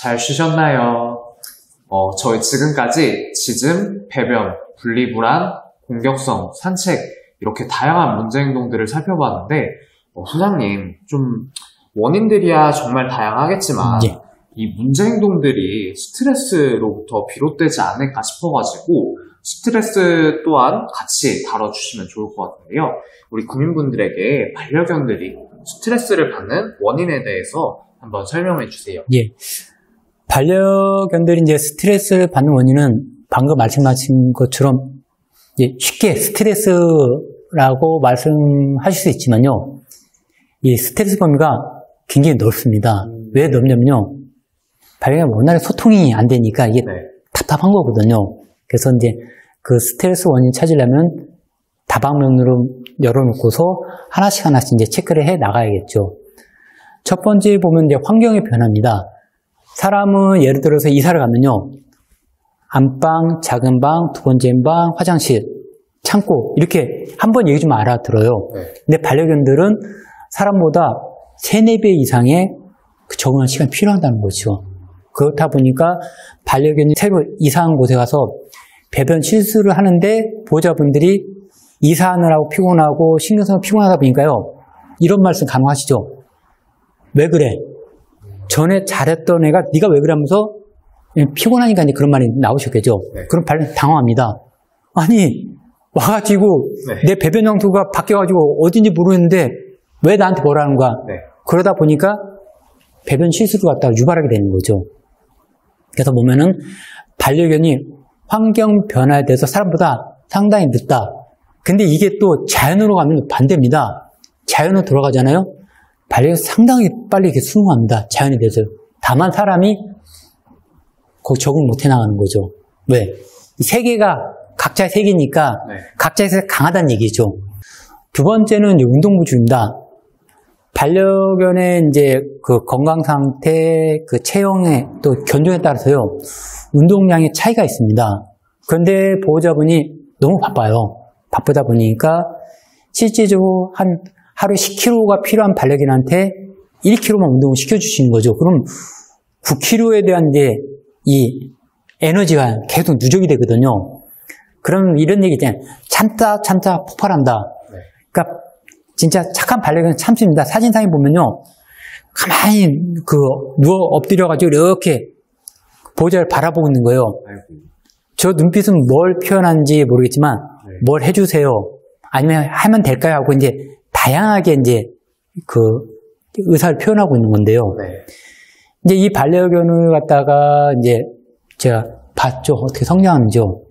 잘 쉬셨나요? 저희 지금까지 짖음, 배변, 분리불안, 공격성, 산책 이렇게 다양한 문제 행동들을 살펴봤는데 소장님 좀 원인들이야 정말 다양하겠지만 예. 이 문제 행동들이 스트레스로부터 비롯되지 않을까 싶어가지고 스트레스 또한 같이 다뤄주시면 좋을 것 같은데요. 우리 국민분들에게 반려견들이 스트레스를 받는 원인에 대해서 한번 설명해 주세요. 예. 반려견들이 이제 스트레스를 받는 원인은 방금 말씀하신 것처럼 쉽게 스트레스라고 말씀하실 수 있지만요. 이 스트레스 범위가 굉장히 넓습니다. 왜 넓냐면요. 반려견이 워낙에 소통이 안 되니까 이게 답답한 거거든요. 그래서 이제 그 스트레스 원인 찾으려면 다방면으로 열어놓고서 하나씩 이제 체크를 해 나가야겠죠. 첫 번째 보면 이제 환경의 변화입니다. 사람은 예를 들어서 이사를 가면요. 안방, 작은 방, 두 번째 방, 화장실, 창고 이렇게 한번 얘기 좀 알아들어요. 근데 반려견들은 사람보다 3, 4배 이상의 적응할 시간이 필요하다는 거죠. 그렇다 보니까 반려견이 새로 이사한 곳에 가서 배변 실수를 하는데 보호자분들이 이사하느라고 피곤하고 신경 쓰느라고 피곤하다 보니까요. 이런 말씀 가능하시죠? 왜 그래? 전에 잘했던 애가 네가 왜 그래 하면서 피곤하니까 이제 그런 말이 나오셨겠죠. 그럼 반려견 당황합니다. 아니 와가지고 내 배변 장소가 바뀌어가지고 어딘지 모르겠는데 왜 나한테 뭐라는 거야? 그러다 보니까 배변 실수를 갖다가 유발하게 되는 거죠. 그래서 보면은 반려견이 환경 변화에 대해서 사람보다 상당히 늦다. 근데 이게 또 자연으로 가면 반대입니다. 자연으로 돌아가잖아요. 반려견이 상당히 빨리 이렇게 수긍합니다. 자연에 대해서. 다만 사람이 거기 적응 못 해나가는 거죠. 왜? 이 세계가 각자의 세계니까 각자의 세계가 강하다는 얘기죠. 두 번째는 이제 운동부주입니다. 반려견의 이제 그 건강 상태, 그 체형에 또 견종에 따라서요, 운동량의 차이가 있습니다. 그런데 보호자분이 너무 바빠요. 바쁘다 보니까 실질적으로 한 하루에 10kg가 필요한 반려견한테 1kg만 운동을 시켜주시는 거죠. 그럼 9kg에 대한 이제 이 에너지가 계속 누적이 되거든요. 그럼 이런 얘기 있잖아요. 참다 폭발한다. 그러니까 진짜 착한 반려견은 참습니다. 사진상에 보면요. 가만히 누워 엎드려가지고 이렇게 보호자를 바라보고 있는 거예요. 저 눈빛은 뭘 표현하는지 모르겠지만 뭘 해주세요. 아니면 하면 될까요? 하고 이제 다양하게 이제 그 의사를 표현하고 있는 건데요. 이제 이 반려견을 갖다가 이제 제가 봤죠. 어떻게 성장하는지요.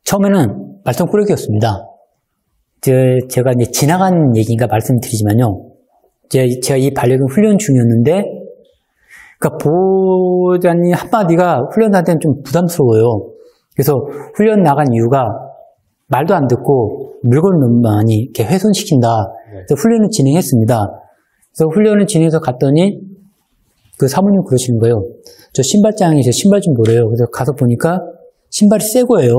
처음에는 말썽꾸러기였습니다. 제가 이제 지나간 얘기인가 말씀드리지만요. 제가 이 반려견 훈련 중이었는데, 그러니까 보호자님 한마디가 훈련사한테는 좀 부담스러워요. 그래서 훈련 나간 이유가 말도 안 듣고 물건을 너무 많이 이렇게 훼손시킨다. 그래서 훈련을 진행했습니다. 그래서 훈련을 진행해서 갔더니 그 사모님 그러시는 거예요. 저 신발장에 저 신발 좀 보래요. 그래서 가서 보니까 신발이 새 거예요.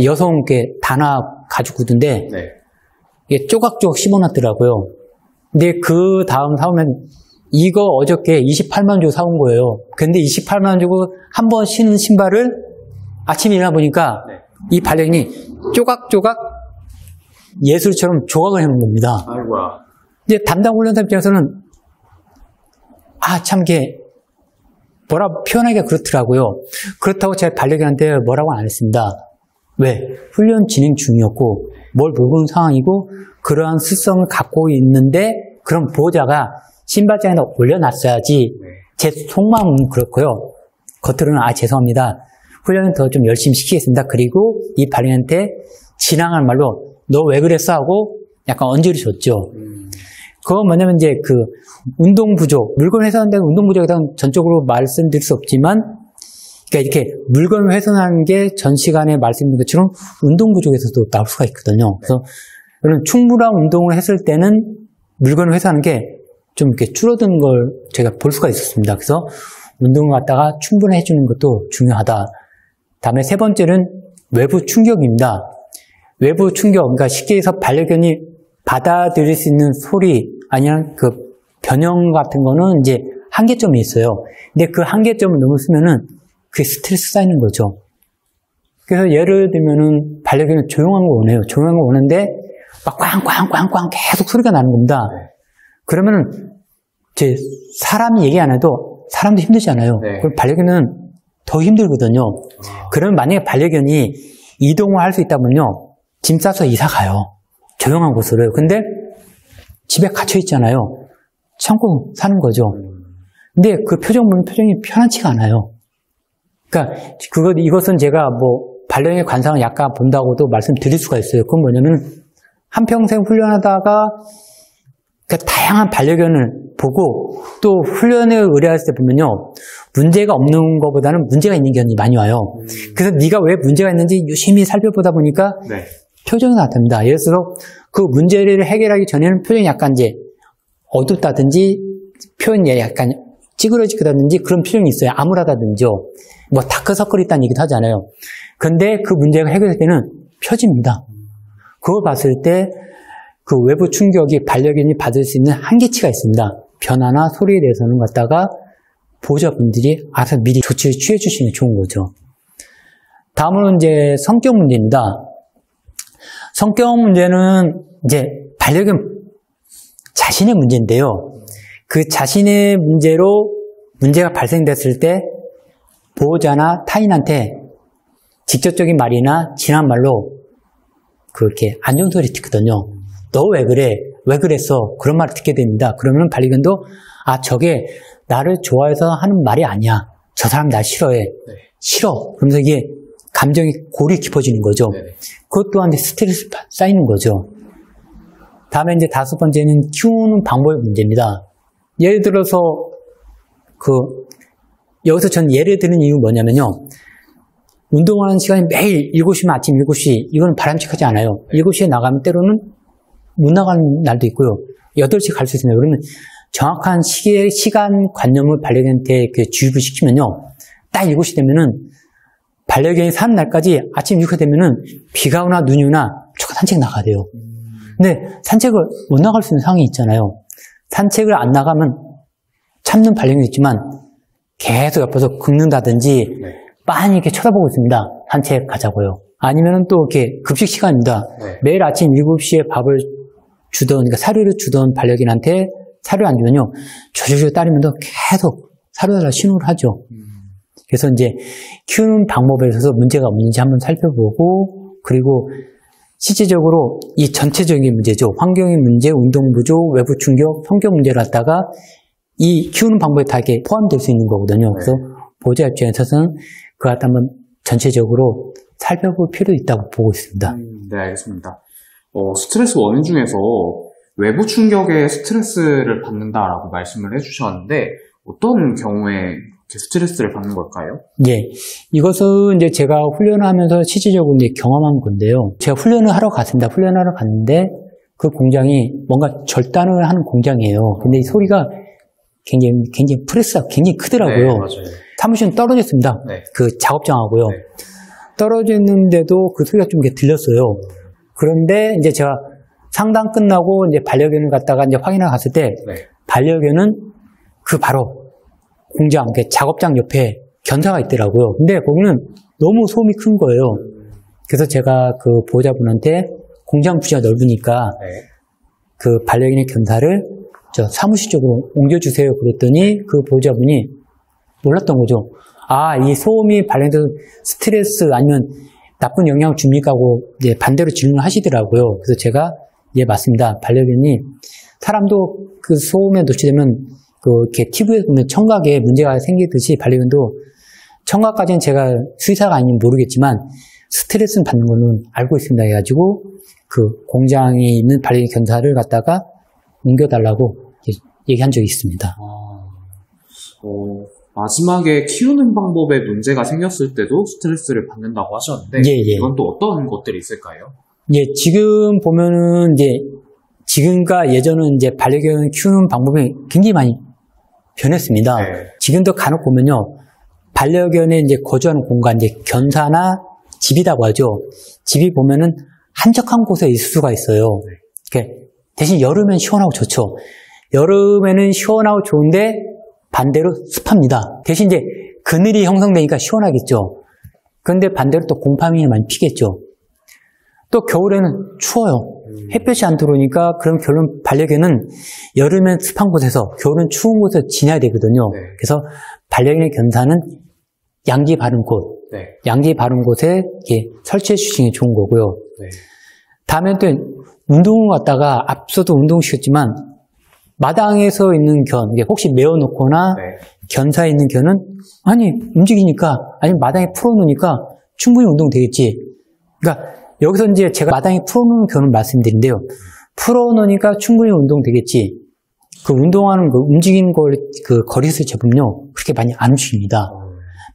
여성 게 단화 가죽 구두인데 이게 쪼각쪼각 씹어놨더라고요. 근데 그 다음 사오면 이거 어저께 28만 주고 사온 거예요. 근데 28만 주고 한 번 신은 신발을 아침에 일어나 보니까 이 반려견이 쪼각쪼각 예술처럼 조각을 해놓은 겁니다. 아이고야. 이제 담당 훈련사 입장에서는 참 이게 뭐라 표현하기가 그렇더라고요. 그렇다고 제가 반려견한테 뭐라고 안 했습니다. 왜? 훈련 진행 중이었고 뭘 모르는 상황이고 그러한 습성을 갖고 있는데 그럼 보호자가 신발장에다 올려놨어야지. 제 속마음은 그렇고요. 겉으로는 죄송합니다. 훈련은 더 좀 열심히 시키겠습니다. 그리고 이 반려견한테 지나갈 말로 너 왜 그랬어? 하고 약간 언지를 줬죠. 그건 뭐냐면 이제 그 운동 부족, 물건 훼손한다는 운동 부족에 대한 전적으로 말씀드릴 수 없지만, 그러니까 이렇게 물건을 훼손하는 게 전 시간에 말씀드린 것처럼 운동 부족에서도 나올 수가 있거든요. 그래서 여러분 충분한 운동을 했을 때는 물건을 훼손하는 게 좀 이렇게 줄어드는 걸 제가 볼 수가 있었습니다. 그래서 운동을 갖다가 충분히 해주는 것도 중요하다. 다음에 세 번째는 외부 충격입니다. 외부 충격, 그러니까 쉽게 해서 반려견이 받아들일 수 있는 소리, 아니면 그 변형 같은 거는 이제 한계점이 있어요. 근데 그 한계점을 넘었으면은 그게 스트레스 쌓이는 거죠. 그래서 예를 들면은 반려견은 조용한 거 원해요. 조용한 거 원하는데 막 꽝꽝꽝꽝 계속 소리가 나는 겁니다. 그러면은 이제 사람이 얘기 안 해도 사람도 힘들잖아요. 네. 그럼 반려견은 더 힘들거든요. 그러면 만약에 반려견이 이동을 할 수 있다면요, 짐 싸서 이사 가요. 조용한 곳으로. 근데 집에 갇혀 있잖아요. 참고 사는 거죠. 근데 그 표정 보면 표정이 편안치가 않아요. 그러니까 이것은 제가 뭐 반려견의 관상을 약간 본다고도 말씀드릴 수가 있어요. 그건 뭐냐면 한평생 훈련하다가 그러니까 다양한 반려견을 보고 또 훈련에 의뢰했을 때 보면요, 문제가 없는 것보다는 문제가 있는 견이 많이 와요. 그래서 네가 왜 문제가 있는지 유심히 살펴보다 보니까 네. 표정이 나타납니다. 예를 들어서 그 문제를 해결하기 전에는 표정이 약간 이제 어둡다든지 표현이 약간 찌그러지다든지 그런 표정이 있어요. 암울하다든지요. 뭐 다크서클이 있다는 얘기도 하잖아요. 근데 그 문제가 해결될 때는 펴집니다. 그걸 봤을 때 그 외부 충격이 반려견이 받을 수 있는 한계치가 있습니다. 변화나 소리에 대해서는 갖다가 보호자분들이 알아서 미리 조치를 취해 주시는 게 좋은 거죠. 다음으로 이제 성격 문제입니다. 성격 문제는 이제 반려견 자신의 문제인데요. 그 자신의 문제로 문제가 발생됐을 때 보호자나 타인한테 직접적인 말이나 진한 말로 그렇게 안 좋은 소리 듣거든요. 너 왜 그래? 왜 그랬어? 그런 말을 듣게 됩니다. 그러면 반려견도 아, 저게 나를 좋아해서 하는 말이 아니야. 저 사람 나 싫어해. 네. 싫어. 그러면서 이게 감정이 골이 깊어지는 거죠. 네. 그것 또한 스트레스 쌓이는 거죠. 다음에 이제 5번째는 키우는 방법의 문제입니다. 예를 들어서 여기서 전 예를 드는 이유는 뭐냐면요. 운동하는 시간이 매일 7시면 아침 7시, 이건 바람직하지 않아요. 7시에 나가면 때로는 못 나가는 날도 있고요. 8시 갈 수 있습니다. 그러면 정확한 시간관념을 반려견한테 주입을 시키면요. 딱 7시 되면은 반려견이 사는 날까지 아침 6시 되면은 비가 오나 눈이 오나 무조건 산책 나가야 돼요. 근데 산책을 못 나갈 수 있는 상황이 있잖아요. 산책을 안 나가면 참는 반려견이 있지만 계속 옆에서 긁는다든지 네. 빤히 이렇게 쳐다보고 있습니다. 산책 가자고요. 아니면은 또 이렇게 급식 시간입니다. 네. 매일 아침 7시에 밥을 그러니까 사료를 주던 반려견한테 사료 안 주면요. 조조조 따르면서 계속 사료달라 신호를 하죠. 그래서 이제 키우는 방법에 있어서 문제가 없는지 한번 살펴보고, 그리고 실질적으로 이 전체적인 문제죠. 환경의 문제, 운동 부족, 외부 충격, 성격 문제를 갖다가 이 키우는 방법에 다 이렇게 포함될 수 있는 거거든요. 그래서 보호자 입장에서는 그거 갖다 한번 전체적으로 살펴볼 필요도 있다고 보고 있습니다. 네, 알겠습니다. 스트레스 원인 중에서 외부 충격에 스트레스를 받는다라고 말씀을 해주셨는데 어떤 경우에 스트레스를 받는 걸까요? 예, 이것은 이제 제가 훈련을 하면서 실질적으로 이제 경험한 건데요. 제가 훈련을 하러 갔습니다. 훈련하러 갔는데 그 공장이 뭔가 절단을 하는 공장이에요. 근데 이 소리가 굉장히 프레스가 굉장히 크더라고요. 네, 맞아요. 사무실은 떨어졌습니다. 네. 그 작업장하고요. 네. 떨어졌는데도 그 소리가 좀 이렇게 들렸어요. 그런데 이제 제가 상담 끝나고 이제 반려견을 갖다가 이제 확인하러 갔을 때 네. 반려견은 그 바로 공장, 작업장 옆에 견사가 있더라고요. 근데 거기는 너무 소음이 큰 거예요. 그래서 제가 그 보호자분한테 공장 부지가 넓으니까 네. 그 반려견의 견사를 저 사무실 쪽으로 옮겨주세요. 그랬더니 그 보호자분이 몰랐던 거죠. 아, 이 소음이 반려견 스트레스 아니면 나쁜 영향을 줍니까? 하고 이제 반대로 질문을 하시더라고요. 그래서 제가 예, 맞습니다. 반려견이 사람도 그 소음에 노출되면 이렇게 TV에서 보면 청각에 문제가 생기듯이 반려견도 청각까지는 제가 수의사가 아니면 모르겠지만 스트레스는 받는 거는 알고 있습니다. 해가지고 그 공장에 있는 반려견 견사를 갖다가 옮겨달라고 얘기한 적이 있습니다. 마지막에 키우는 방법에 문제가 생겼을 때도 스트레스를 받는다고 하셨는데 예, 예. 이건 또 어떤 것들이 있을까요? 예, 지금 보면은 이제 지금과 예전은 이제 반려견 키우는 방법이 굉장히 많이 변했습니다. 네. 지금도 간혹 보면요, 반려견에 이제 거주하는 공간, 이제 견사나 집이라고 하죠. 집이 보면은 한적한 곳에 있을 수가 있어요. 대신 여름엔 시원하고 좋죠. 여름에는 시원하고 좋은데 반대로 습합니다. 대신 이제 그늘이 형성되니까 시원하겠죠. 그런데 반대로 또 곰팡이가 많이 피겠죠. 또 겨울에는 추워요. 햇볕이 안 들어오니까 그럼 결론 반려견은 여름엔 습한 곳에서 겨울은 추운 곳에서 지내야 되거든요. 네. 그래서 반려견의 견사는 양지 바른 곳, 네. 양지 바른 곳에 이렇게 설치해 주시는 게 좋은 거고요. 네. 다음에 또 운동을 갔다가 앞서도 운동시켰지만 마당에서 있는 견, 혹시 메어놓거나 네. 견사에 있는 견은 아니 움직이니까 아니면 마당에 풀어놓으니까 충분히 운동되겠지. 그러니까 여기서 이제 제가 마당에 풀어놓는 견을 말씀드린대요. 풀어놓으니까 충분히 운동되겠지. 그 운동하는 거 움직이는 걸 그 거리수 제품요 그렇게 많이 안 움직입니다.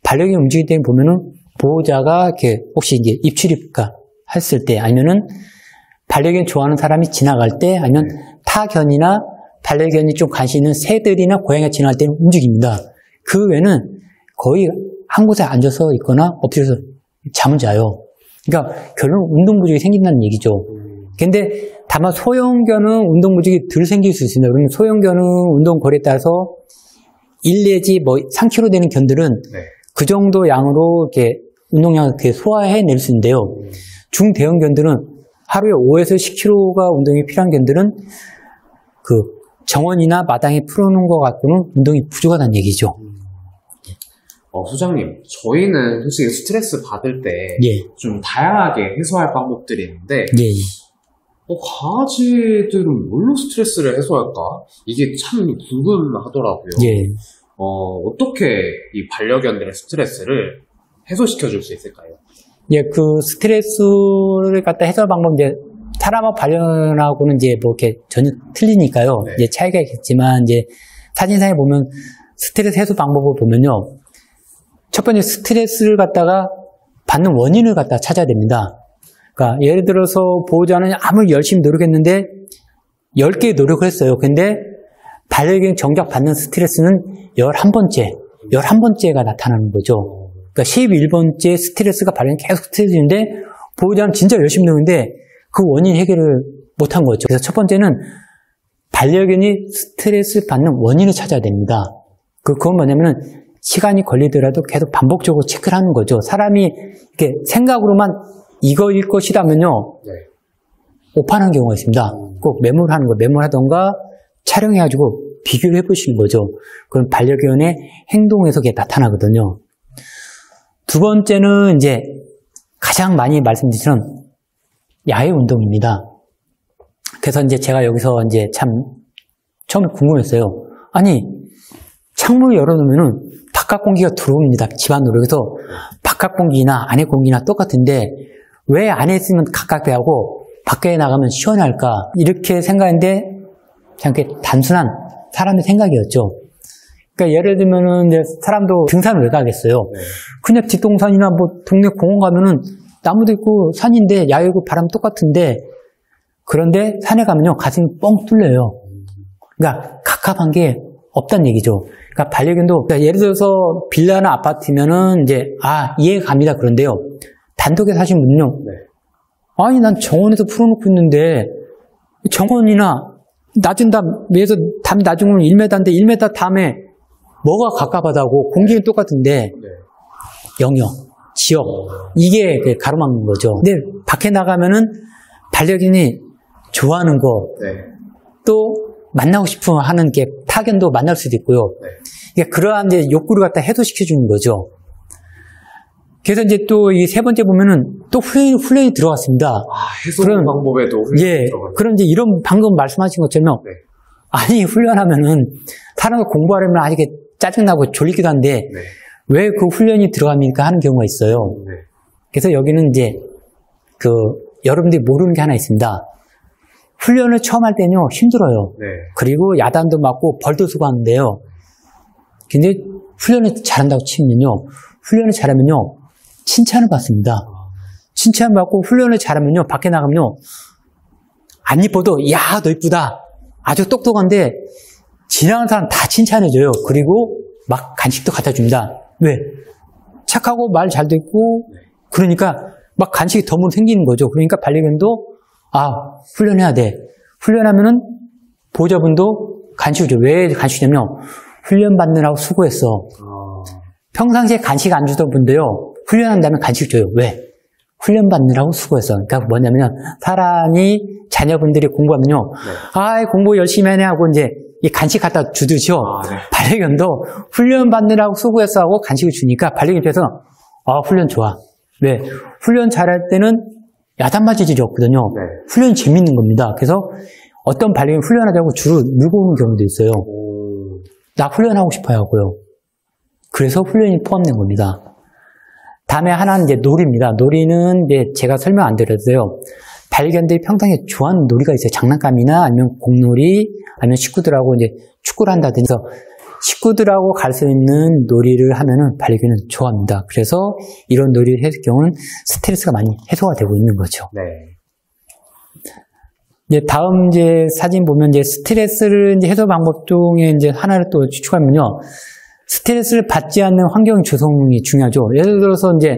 반려견이 움직일 때 보면은 보호자가 이렇게 혹시 이제 입출입가 했을 때 아니면은 반려견 좋아하는 사람이 지나갈 때 아니면 타 견이나 반려견이 좀 관심 있는 새들이나 고양이가 지나갈 때는 움직입니다. 그 외에는 거의 한 곳에 앉아서 있거나 엎드려서 잠을 자요. 그러니까 결론은 운동 부족이 생긴다는 얘기죠. 근데 다만 소형견은 운동 부족이 덜 생길 수 있습니다. 그러면 소형견은 운동 거리에 따라서 1 내지 뭐 3kg 되는 견들은 네. 그 정도 양으로 이렇게 운동량을 이렇게 소화해낼 수 있는데요. 중대형 견들은 하루에 5에서 10kg가 운동이 필요한 견들은 그 정원이나 마당에 풀어놓은 것 갖고는 운동이 부족하다는 얘기죠. 소장님, 저희는 솔직히 스트레스 받을 때 좀 예. 다양하게 해소할 방법들이 있는데 예. 강아지들은 뭘로 스트레스를 해소할까? 이게 참 궁금하더라고요. 예. 어떻게 이 반려견들의 스트레스를 해소시켜줄 수 있을까요? 예, 그 스트레스를 갖다 해소할 방법 이제 사람하고 반려견하고는 이제 뭐 이렇게 전혀 틀리니까요. 네. 이제 차이가 있겠지만 이제 사진상에 보면 스트레스 해소 방법을 보면요. 첫 번째 스트레스를 갖다가 받는 원인을 갖다 찾아야 됩니다. 그러니까 예를 들어서 보호자는 아무리 열심히 노력했는데 10개 노력을 했어요. 근데 반려견이 정작 받는 스트레스는 11번째가 나타나는 거죠. 그러니까 11번째 스트레스가 반려견이 계속 스트레스인데 보호자는 진짜 열심히 노력했는데 그 원인 해결을 못한 거죠. 그래서 첫 번째는 반려견이 스트레스 받는 원인을 찾아야 됩니다. 그건 뭐냐면은 시간이 걸리더라도 계속 반복적으로 체크를 하는 거죠. 사람이 이렇게 생각으로만 이거일 것이라면요. 네. 오판한 경우가 있습니다. 꼭 메모를 하는 거, 메모하던가 촬영해가지고 비교를 해보시는 거죠. 그럼 반려견의 행동에서 그게 나타나거든요. 두 번째는 이제 가장 많이 말씀드린 야외 운동입니다. 그래서 이제 제가 여기서 이제 참 처음에 궁금했어요. 아니, 창문을 열어놓으면은 바깥 공기가 들어옵니다. 집 안으로. 그래서 바깥 공기나 안에 공기나 똑같은데 왜 안에 있으면 가깝게 하고 밖에 나가면 시원할까? 이렇게 생각했는데 그냥 단순한 사람의 생각이었죠. 그러니까 예를 들면은 이제 사람도 등산을 왜 가겠어요? 네. 그냥 뒷동산이나 뭐 동네 공원 가면은 나무도 있고 산인데 야외고 바람 똑같은데 그런데 산에 가면요 가슴이 뻥 뚫려요. 그러니까 갑갑한 게 없다는 얘기죠. 그러니까 반려견도 그러니까 예를 들어서 빌라나 아파트면은 이제 이해가 갑니다. 그런데요 단독에 사신 분은요 네. 아니 난 정원에서 풀어놓고 있는데 정원이나 낮은 담 위에서 담이 낮으면 1m인데 1m 담에 뭐가 갑갑하다고 공기는 똑같은데 네. 영역, 지역 이게 가로막는 거죠. 근데 밖에 나가면은 반려견이 좋아하는 거 또 네. 만나고 싶어 하는 게 타견도 만날 수도 있고요. 네. 그러니까 그러한 이제 욕구를 갖다 해소시켜 주는 거죠. 그래서 이제 또 이 세 번째 보면은 또 훈련이 들어갔습니다. 해소 방법에도 훈련이 들어가요. 그런 이제 이런 방금 말씀하신 것처럼 네. 아니 훈련하면은 사람을 공부하려면 아직 짜증나고 졸리기도 한데 네. 왜 그 훈련이 들어갑니까 하는 경우가 있어요. 네. 그래서 여기는 이제 그 여러분들이 모르는 게 하나 있습니다. 훈련을 처음 할 때는요 힘들어요. 네. 그리고 야단도 맞고 벌도 쓰고 하는데요. 근데 훈련을 잘한다고 치면요. 훈련을 잘하면요. 칭찬을 받습니다. 칭찬을 받고 훈련을 잘하면요. 밖에 나가면요. 안 이뻐도 야, 너 이쁘다. 아주 똑똑한데 지나가는 사람 다 칭찬해줘요. 그리고 막 간식도 갖다 줍니다. 왜? 착하고 말 잘 듣고 그러니까 막 간식이 덤으로 생기는 거죠. 그러니까 반려견도 훈련해야 돼. 훈련하면은 보호자분도 간식을 줘. 왜 간식이냐면 훈련 받느라고 수고했어. 평상시에 간식 안 주던 분도요, 훈련한 다음에 간식 줘요. 왜? 훈련 받느라고 수고했어. 그러니까 뭐냐면, 사람이, 자녀분들이 공부하면요, 공부 열심히 하네 하고 이제, 이 간식 갖다 주듯이요. 네. 반려견도 훈련 받느라고 수고했어 하고 간식을 주니까 반려견 입장에서, 훈련 좋아. 왜? 훈련 잘할 때는 야단 맞을 일이 없거든요. 네. 훈련이 재밌는 겁니다. 그래서 어떤 반려견이 훈련하자고 줄을 밀고 오는 경우도 있어요. 나 훈련하고 싶어요 하고요. 그래서 훈련이 포함된 겁니다. 다음에 하나는 이제 놀이입니다. 놀이는 이제 제가 설명 안 드렸어요. 반려견들이 평상시에 좋아하는 놀이가 있어요. 장난감이나 아니면 공놀이, 아니면 식구들하고 이제 축구를 한다든지 해서 식구들하고 갈 수 있는 놀이를 하면은 반려견은 좋아합니다. 그래서 이런 놀이를 했을 경우는 스트레스가 많이 해소가 되고 있는 거죠. 네. 이제 다음 이제 사진 보면 이제 스트레스를 이제 해소 방법 중에 이제 하나를 또 추가하면요. 스트레스를 받지 않는 환경 조성이 중요하죠. 예를 들어서 이제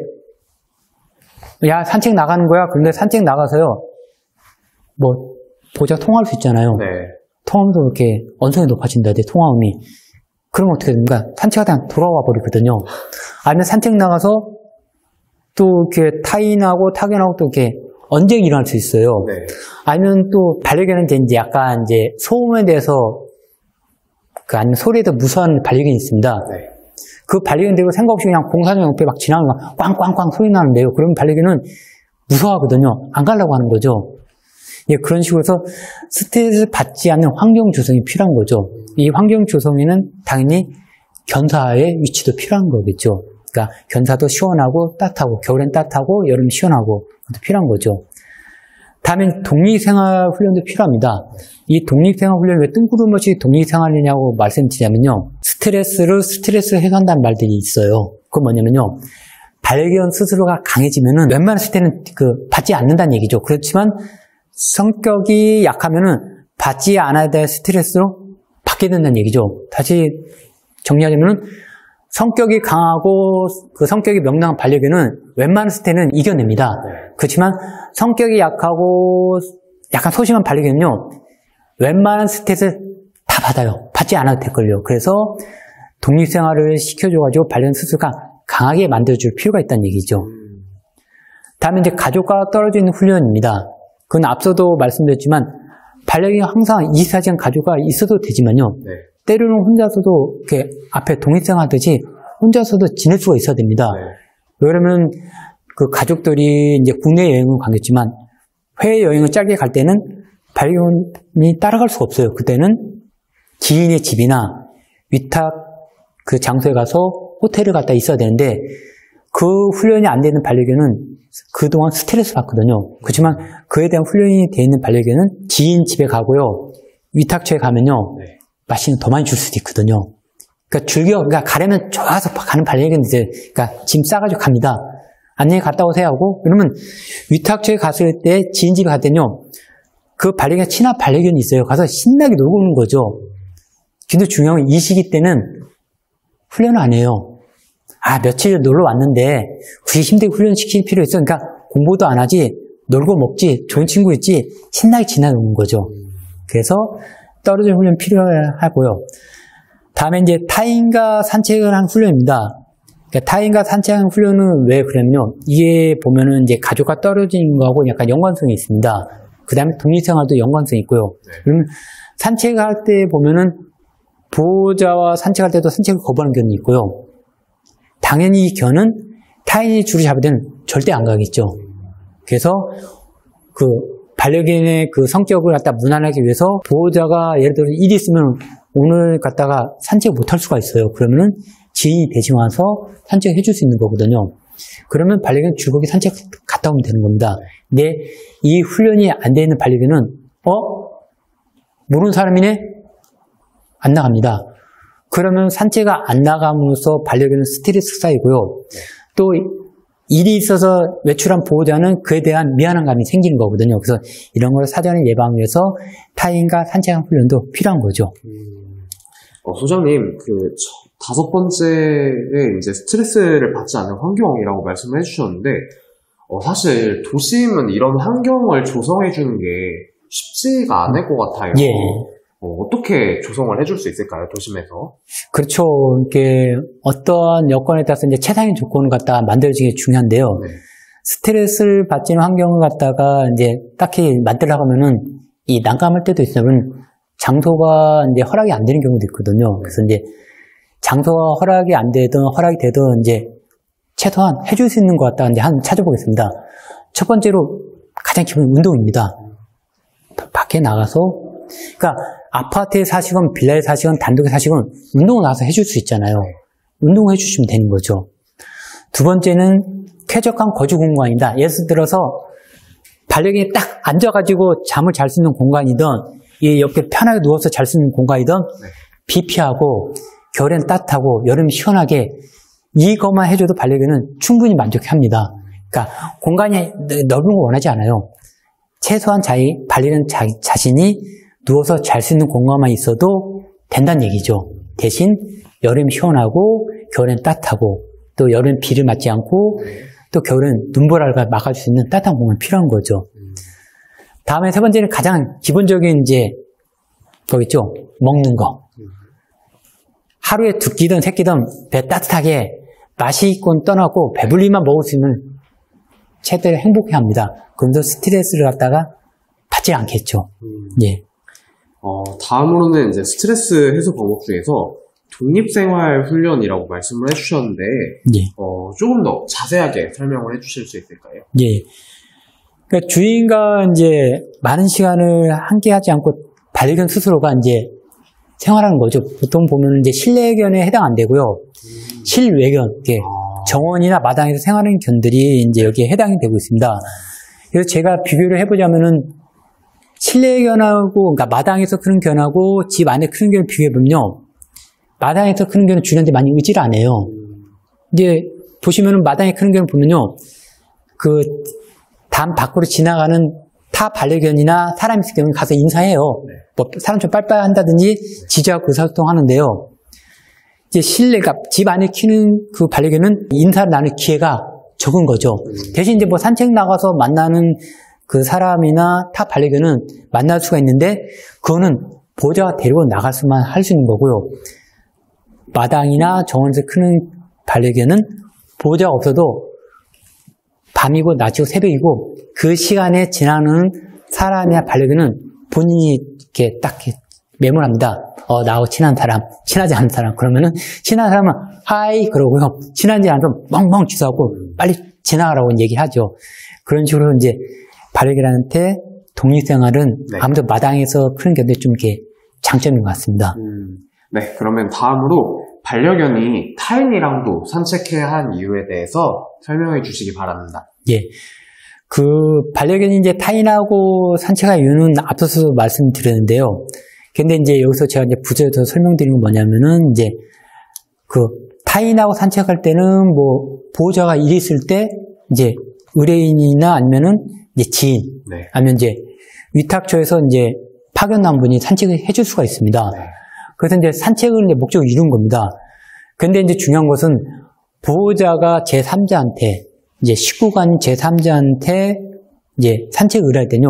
야 산책 나가는 거야. 그런데 산책 나가서요. 뭐 보자 통화할 수 있잖아요. 네. 통화하면서 이렇게 언성이 높아진다든지 통화음이. 그러면 어떻게 됩니까? 산책하다 돌아와 버리거든요. 아니면 산책 나가서 또 이렇게 타인하고 타견하고 또 이렇게 언쟁이 일어날 수 있어요. 네. 아니면 또 반려견은 이제 약간 이제 소음에 대해서 아니면 소리에 대해 무서워하는 반려견이 있습니다. 네. 그 반려견들이 생각 없이 그냥 공사장 옆에 막 지나가는 거 꽝꽝꽝 소리 나는데요. 그러면 반려견은 무서워하거든요. 안 가려고 하는 거죠. 예, 그런 식으로 해서 스트레스를 받지 않는 환경 조성이 필요한 거죠. 이 환경 조성에는 당연히 견사의 위치도 필요한 거겠죠. 그러니까 견사도 시원하고 따뜻하고 겨울엔 따뜻하고 여름엔 시원하고 그것도 필요한 거죠. 다음에 독립생활 훈련도 필요합니다. 이 독립생활 훈련을 왜 뜬구름 없이 독립생활이냐고 말씀드리냐면요. 스트레스를 해소한다는 말들이 있어요. 그건 뭐냐면요. 반려견 스스로가 강해지면은 웬만했을 때는 받지 않는다는 얘기죠. 그렇지만 성격이 약하면은 받지 않아야 될 스트레스로 받게 된다는 얘기죠. 다시 정리하자면은 성격이 강하고 그 성격이 명랑한 반려견은 웬만했을 때는 이겨냅니다. 그렇지만 성격이 약하고 약간 소심한 반려견은요. 웬만한 스트레스를 다 받아요. 받지 않아도 될걸요. 그래서 독립생활을 시켜줘가지고 반려견 스스로가 강하게 만들어줄 필요가 있다는 얘기죠. 다음에 이제 가족과 떨어져 있는 훈련입니다. 그건 앞서도 말씀드렸지만 반려견이 항상 24시간 가족과 있어도 되지만요. 네. 때로는 혼자서도 이렇게 앞에 독립생활하듯이 혼자서도 지낼 수가 있어야 됩니다. 네. 왜냐면 그 가족들이 이제 국내 여행은 가겠지만 해외 여행을 짧게 갈 때는 반려견이 따라갈 수가 없어요. 그때는 지인의 집이나 위탁 그 장소에 가서 호텔을 갔다 있어야 되는데 그 훈련이 안 되는 반려견은 그동안 스트레스 받거든요. 그렇지만 그에 대한 훈련이 되어 있는 반려견은 지인 집에 가고요. 위탁처에 가면요. 네. 맛있는 더 많이 줄 수도 있거든요. 그러니까 가려면 좋아서 가는 반려견들, 그러니까 짐 싸가지고 갑니다. 안녕히 갔다 오세요 하고, 그러면 위탁처에 갔을 때 지인 집에 갈 때는요. 그 반려견, 친한 반려견이 있어요. 가서 신나게 놀고 오는 거죠. 근데 중요한 건 이 시기 때는 훈련을 안 해요. 며칠 놀러 왔는데 굳이 힘들게 훈련시킬 필요 있어. 그러니까 공부도 안 하지, 놀고 먹지, 좋은 친구 있지, 신나게 지나노는 거죠. 그래서 떨어진 훈련 필요하고요. 다음에 이제 타인과 산책을 한 훈련입니다. 그러니까 타인과 산책하는 훈련은 왜 그러냐면요. 이게 보면은 이제 가족과 떨어지는 거하고 약간 연관성이 있습니다. 그 다음에 독립생활도 연관성이 있고요. 그러면 산책할 때 보면은 보호자와 산책할 때도 산책을 거부하는 견이 있고요. 당연히 이 견은 타인이 줄을 잡을 때는 절대 안 가겠죠. 그래서 그 반려견의 그 성격을 갖다 무난하기 위해서 보호자가 예를 들어 일이 있으면 오늘 갔다가 산책 못 할 수가 있어요. 그러면은 지인이 대신 와서 산책해 줄 수 있는 거거든요. 그러면 반려견 즐겁게 산책 갔다 오면 되는 겁니다. 근데 이 훈련이 안 되어 있는 반려견은 모르는 사람이네? 안 나갑니다. 그러면 산책을 안 나감으로써 반려견은 스트레스 쌓이고요. 또 일이 있어서 외출한 보호자는 그에 대한 미안한 감이 생기는 거거든요. 그래서 이런 걸 사전에 예방하기 위해서 타인과 산책하는 훈련도 필요한 거죠. 소장님, 다섯 번째에 이제 스트레스를 받지 않는 환경이라고 말씀을 해주셨는데, 사실 도심은 이런 환경을 조성해주는 게 쉽지가 않을 것 같아요. 예. 어떻게 조성을 해줄 수 있을까요? 도심에서. 그렇죠. 이게 어떠한 여건에 따라서 이제 최상의 조건을 갖다 만들어지는 게 중요한데요. 네. 스트레스를 받지 않는 환경을 갖다가 이제 딱히 만들려고 하면은 이 난감할 때도 있으면 장소가 이제 허락이 안 되는 경우도 있거든요. 그래서 이제 장소가 허락이 안 되든 허락이 되든 이제 최소한 해줄 수 있는 것 같다 이제 한번 찾아보겠습니다. 첫 번째로 가장 기본 운동입니다. 밖에 나가서, 그러니까 아파트에 사시건 빌라에 사시건 단독에 사시건 운동을 나가서 해줄 수 있잖아요. 운동을 해주시면 되는 거죠. 두 번째는 쾌적한 거주 공간이다. 예를 들어서 반려견이 딱 앉아가지고 잠을 잘 수 있는 공간이든 이 옆에 편하게 누워서 잘 수 있는 공간이든 비 피하고 겨울엔 따뜻하고 여름 시원하게 이것만 해줘도 반려견은 충분히 만족합니다. 그러니까 공간이 넓은 거 원하지 않아요. 최소한 반려견 자신이 누워서 잘 수 있는 공간만 있어도 된다는 얘기죠. 대신 여름 시원하고 겨울엔 따뜻하고 또 여름 비를 맞지 않고 또 겨울엔 눈보라를 막을 수 있는 따뜻한 공간이 필요한 거죠. 다음에 세 번째는 가장 기본적인 이제 거겠죠. 먹는 거. 하루에 두 끼든 세 끼든 배 따뜻하게 맛있건 떠나고 배불리만 먹을 수 있는 최대로 행복해 합니다. 그러면서 스트레스를 갖다가 받지 않겠죠. 예. 다음으로는 이제 스트레스 해소 방법 중에서 독립생활 훈련이라고 말씀을 해주셨는데, 예. 조금 더 자세하게 설명을 해주실 수 있을까요? 예. 그러니까 주인과 이제 많은 시간을 함께 하지 않고 반려견 스스로가 이제 생활하는 거죠. 보통 보면 이제 실내견에 해당 안 되고요. 실외견, 정원이나 마당에서 생활하는 견들이 이제 여기에 해당이 되고 있습니다. 그래서 제가 비교를 해보자면은 실내견하고, 그러니까 마당에서 크는 견하고 집 안에 크는 견을 비교해보면요. 마당에서 크는 견은 주인한테 많이 의지를 안 해요. 이제 보시면은 마당에 크는 견을 보면요. 그 담 밖으로 지나가는 타 반려견이나 사람이 있을 경우는 가서 인사해요. 뭐 사람처럼 빨빨 한다든지 지지하고 의사소통하는데요. 이제 실내가 집 안에 키우는 그 반려견은 인사를 나눌 기회가 적은 거죠. 대신 이제 뭐 산책 나가서 만나는 그 사람이나 타 반려견은 만날 수가 있는데 그거는 보호자가 데리고 나갈 수만 할 수 있는 거고요. 마당이나 정원에서 크는 반려견은 보호자가 없어도 밤이고 낮이고 새벽이고 그 시간에 지나는 사람이나 반려견은 본인이 이렇게 딱 메모합니다. 나하고 친한 사람, 친하지 않은 사람. 그러면은 친한 사람은 하이 그러고요. 친하지 않은 사람은 멍멍 취소하고 빨리 지나가라고 얘기하죠. 그런 식으로 이제 반려견한테 독립생활은 아무래도 마당에서 크는 견들이 좀 이렇게 장점인 것 같습니다. 네, 그러면 다음으로 반려견이 타인이랑도 산책해야 한 이유에 대해서 설명해 주시기 바랍니다. 예. 그 반려견이 이제 타인하고 산책할 이유는 앞서서 말씀드렸는데요. 근데 이제 여기서 제가 이제 부제에서 설명드리는 건 뭐냐면은 이제 그 타인하고 산책할 때는 뭐 보호자가 일이 있을 때 이제 의뢰인이나 아니면은 이제 지인, 아니면 이제 위탁처에서 이제 파견난 분이 산책을 해줄 수가 있습니다. 그래서 이제 산책을 이제 목적으로 이룬 겁니다. 근데 이제 중요한 것은 보호자가 제3자한테 이제 식구간 제3자한테 이제 산책을 의뢰할 때는요.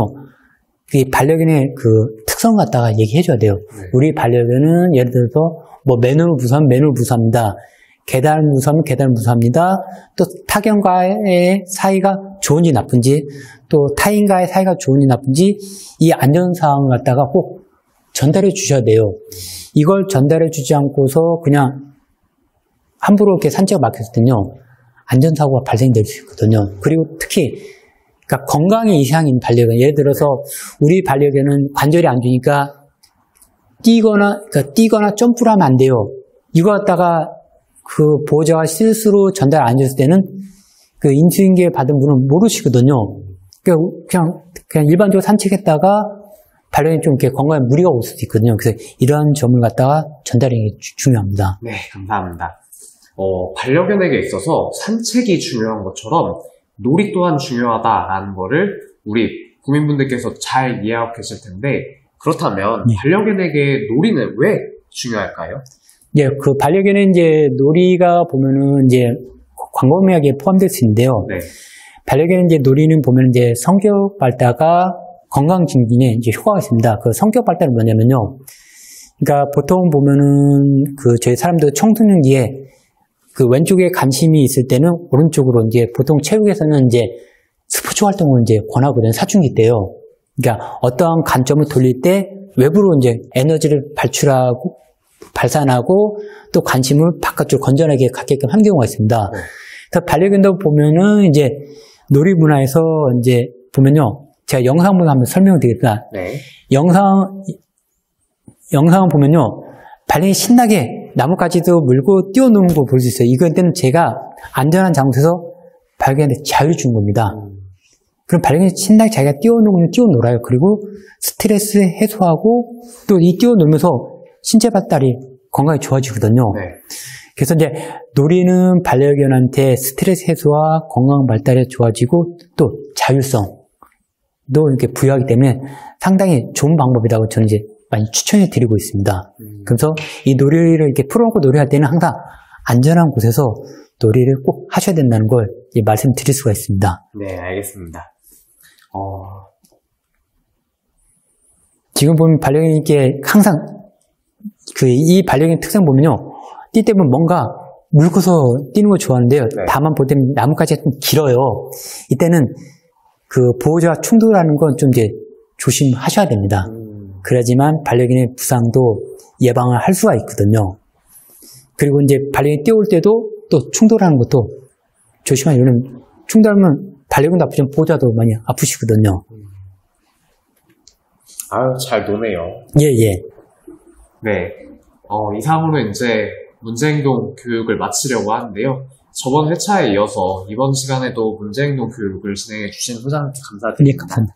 그 반려견의 그 특성 갖다가 얘기해줘야 돼요. 우리 반려견은 예를 들어서 뭐 맨홀 무서우면 맨홀 무서워합니다. 계단 무서우면 계단 무서워합니다. 또 타견과의 사이가 좋은지 나쁜지 또 타인과의 사이가 좋은지 나쁜지 이 안전사항을 갖다가 꼭 전달해 주셔야 돼요. 이걸 전달해 주지 않고서 그냥 함부로 이렇게 산책을 맡겼을 때는요. 안전사고가 발생될 수 있거든요. 그리고 특히 그러니까 건강에 이상인 반려견, 예를 들어서 우리 반려견은 관절이 안 좋으니까 뛰거나 점프를 하면 안 돼요. 이거 갖다가 그 보호자가 실수로 전달 안 해줬을 때는 그 인수인계 받은 분은 모르시거든요. 그냥 일반적으로 산책했다가 반려견이 좀 이렇게 건강에 무리가 올 수도 있거든요. 그래서 이러한 점을 갖다가 전달하는 게 중요합니다. 네, 감사합니다. 반려견에게 있어서 산책이 중요한 것처럼 놀이 또한 중요하다라는 거를 우리 국민분들께서 잘 이해하고 계실 텐데 그렇다면 반려견에게 놀이는 왜 중요할까요? 예, 그 반려견의 이제 놀이가 보면은 이제 광범위하게 포함될 수 있는데요. 반려견의 이제 놀이는 보면 이제 성격 발달과 건강 증진에 이제 효과가 있습니다. 그 성격 발달은 뭐냐면요. 그러니까 보통 보면은 그 저희 사람들 청소년기에 그 왼쪽에 관심이 있을 때는 오른쪽으로 이제 보통 체육에서는 이제 스포츠 활동을 이제 권하거든요. 사춘기 때요. 그러니까 어떠한 관점을 돌릴 때 외부로 이제 에너지를 발산하고 또 관심을 바깥으로 건전하게 갖게끔 한 경우가 있습니다. 그래서 반려견도 보면은 이제 놀이 문화에서 이제 보면요. 제가 영상을 한번 설명을 드리겠습니다. 네. 영상을 보면요. 반려견이 신나게 나뭇가지도 물고 뛰어노는 거 볼 수 있어요. 이건 제가 안전한 장소에서 반려견한테 자유를 준 겁니다. 그럼 반려견이 신나게 자기가 뛰어놀아요. 그리고 스트레스 해소하고 또 이 뛰어놀면서 신체 발달이 건강이 좋아지거든요. 네. 그래서 이제 놀이는 반려견한테 스트레스 해소와 건강 발달이 좋아지고 또 자율성도 이렇게 부여하기 때문에 상당히 좋은 방법이라고 저는 이제 많이 추천해 드리고 있습니다. 그래서 이 놀이를 이렇게 풀어놓고 놀이할 때는 항상 안전한 곳에서 놀이를 꼭 하셔야 된다는 걸 말씀드릴 수가 있습니다. 네, 알겠습니다. 지금 보면 반려견이 항상 이 반려견 특성 보면요. 뛸 때 보면 뭔가 물고서 뛰는 걸 좋아하는데요. 네. 다만 볼 때는 나뭇가지가 좀 길어요. 이때는 그 보호자와 충돌하는 건 좀 이제 조심하셔야 됩니다. 그래야지만 반려견의 부상도 예방을 할 수가 있거든요. 그리고 이제 반려견이 뛰어올 때도 또 충돌하는 것도 조심하세요. 왜냐면 충돌하면 반려견도 아프지만 보호자도 많이 아프시거든요. 아유, 잘 노네요. 예. 네. 이상으로 이제 문제행동 교육을 마치려고 하는데요. 저번 회차에 이어서 이번 시간에도 문제행동 교육을 진행해 주신 소장님께 네, 감사드립니다. 감사합니다.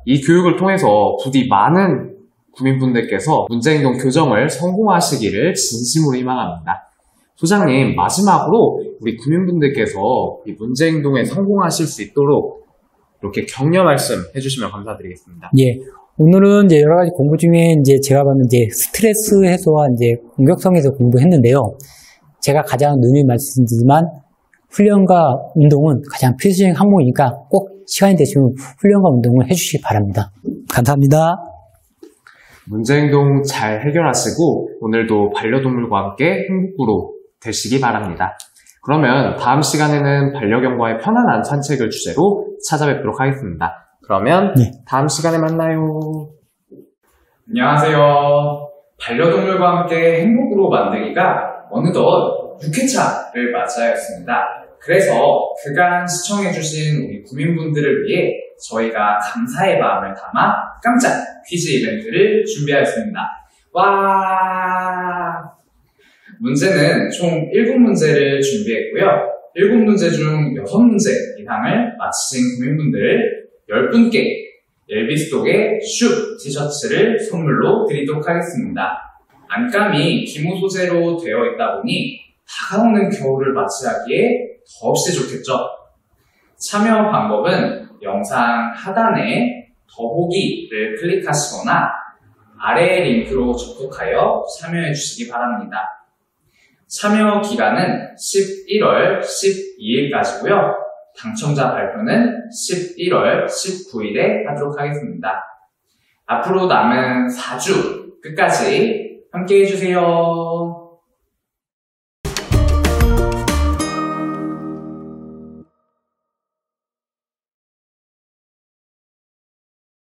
이 교육을 통해서 부디 많은 국민분들께서 문제행동 교정을 성공하시기를 진심으로 희망합니다. 소장님, 마지막으로 우리 국민분들께서 이 문제행동에 성공하실 수 있도록 이렇게 격려 말씀 해주시면 감사드리겠습니다. 예. 오늘은 이제 여러 가지 공부 중에 이제 제가 봤는 이제 스트레스 해소와 이제 공격성에서 공부했는데요. 제가 가장 누누이 말씀드리지만 훈련과 운동은 가장 필수적인 항목이니까 꼭 시간이 되시면 훈련과 운동을 해주시기 바랍니다. 감사합니다. 문제행동 잘 해결하시고 오늘도 반려동물과 함께 행복부로 되시기 바랍니다. 그러면 다음 시간에는 반려견과의 편안한 산책을 주제로 찾아뵙도록 하겠습니다. 그러면 다음 시간에 만나요. 안녕하세요. 반려동물과 함께 행복으로 만들기가 어느덧 6회차를 맞이하였습니다. 그래서 그간 시청해주신 우리 국민분들을 위해 저희가 감사의 마음을 담아 깜짝 퀴즈 이벤트를 준비하였습니다. 와! 문제는 총 7문제를 준비했고요. 7문제 중 6문제 이상을 맞히신 국민분들 10분께 엘비스독의 슈 티셔츠를 선물로 드리도록 하겠습니다. 안감이 기모 소재로 되어 있다 보니 다가오는 겨울을 맞이하기에 더없이 좋겠죠. 참여 방법은 영상 하단에 더보기를 클릭하시거나 아래 링크로 접속하여 참여해 주시기 바랍니다. 참여 기간은 11월 12일까지고요. 당첨자 발표는 11월 19일에 하도록 하겠습니다. 앞으로 남은 4주 끝까지 함께 해주세요.